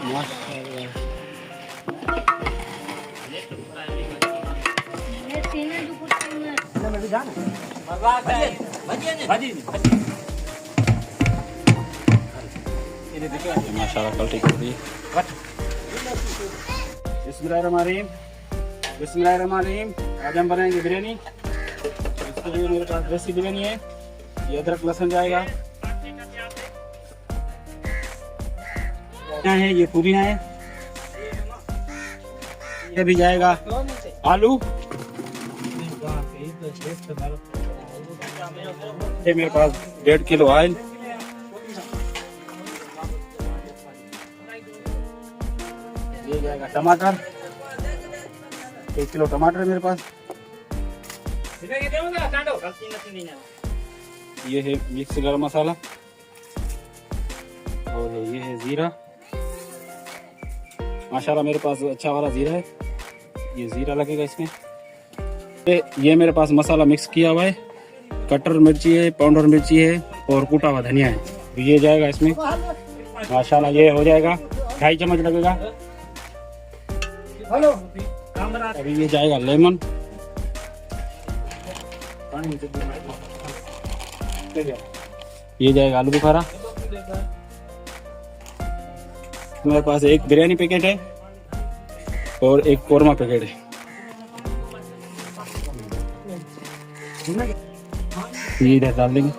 माशाल्लाह। माशाल्लाह क्वालिटी कर दी। बिस्मिल्लाहिर्रहमानिर्रहीम, बिस्मिल्लाहिर्रहमानिर्रहीम। आज हम बनाएंगे बिरयानी। इसके लिए मेरे पास देसी बिरयानी है। ये अदरक लहसुन जाएगा, है ये पूरियाँ हैं, ये भी जाएगा आलू, ये मेरे पास 1.5 किलो ऑयल, ये जाएगा टमाटर, 1 किलो टमाटर मेरे पास, ये है मिक्स गरम मसाला, और ये है जीरा। माशाल्लाह मेरे पास अच्छा वाला जीरा है, ये जीरा लगेगा इसमें। ये मेरे पास मसाला मिक्स किया हुआ है, कटर मिर्ची है, पाउडर मिर्ची है और कूटा हुआ धनिया है। ये जाएगा इसमें। माशाल्लाह ये हो जाएगा, 2.5 चम्मच लगेगा। अभी ये जाएगा लेमन, ये जाएगा आलू बुखारा। मेरे पास एक बिरयानी पैकेट है और एक कोरमा पैकेट है। ये इधर डाल देंगे।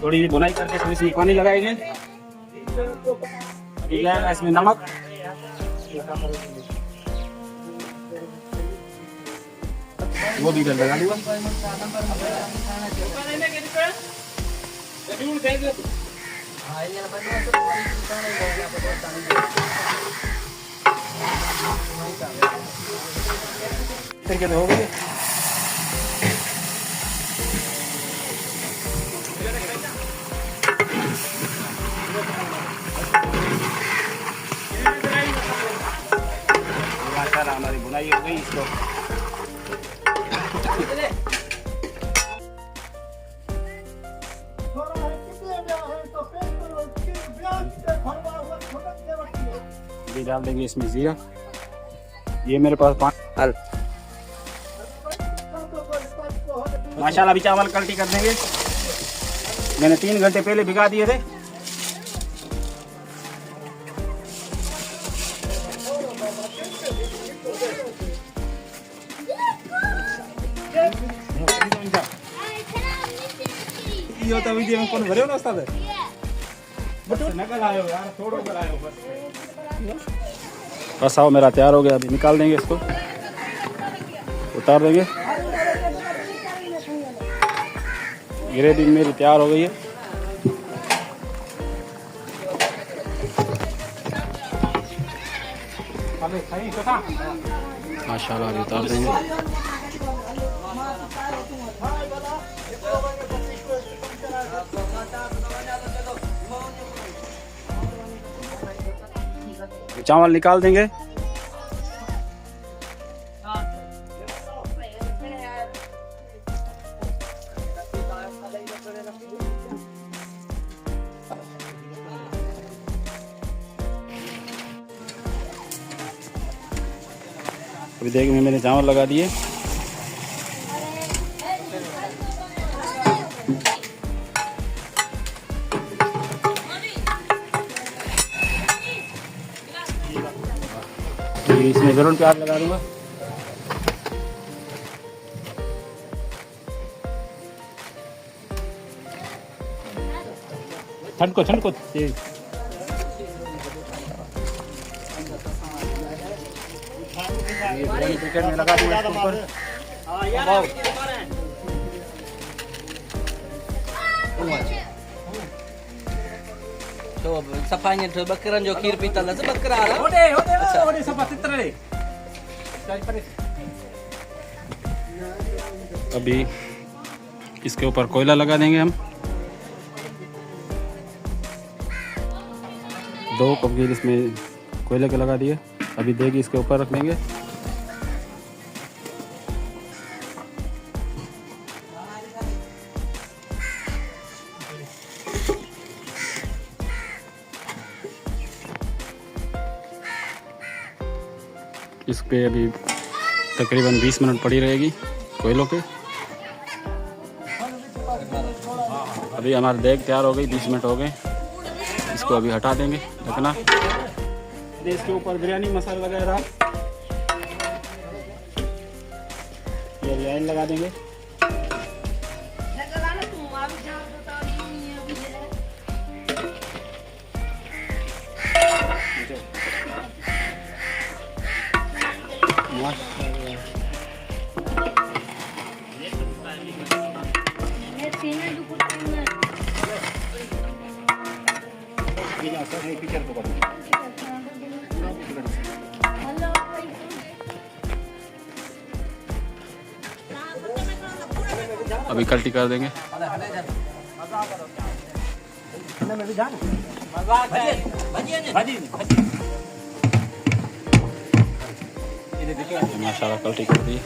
थोड़ी बुनाई करके थोड़ी सी पानी लगाएंगे। इसमें नमक, वो भी लगा दूंगा। करके हो गए। हमारी बुनाई हो गई। इसको ये डाल देंगे इसमें जीरा। ये मेरे पास 5 माशाल्लाह भी चावल कल्टी कर देंगे। मैंने 3 घंटे पहले भिगा दिए थे। बस आओ मेरा तैयार हो गया। अभी निकाल देंगे इसको, उतार देंगे। ग्रेवी मेरी तैयार हो गई है। माशाल्लाह अभी उतार देंगे। चावल निकाल देंगे। अभी देखिए मैंने चावल लगा दिए। इसमें ज़रूर प्याज लगा दूंगा। छटको छटको तेज ये बिरयानी पैकेट में लगा दूंगा इसके ऊपर Coba sapanya tuh bakaran jo kir pital lah sebakar lah. Ode सब चित्र रे अभी इसके ऊपर कोयला लगा देंगे हम 2 कपगीर इसमें कोयले के लगा दिए अभी देगी इसके ऊपर रख देंगे इस पे अभी तकरीबन 20 मिनट पड़ी रहेगी कोयलों पे अभी हमारी देग तैयार हो गई 20 मिनट हो गए इसको अभी हटा देंगे ढकना इसके ऊपर बिरयानी मसाला वगैरह ये अजवाइन लगा देंगे अभी कल्टी कर देंगे माशाल्लाह कल्टी कर दी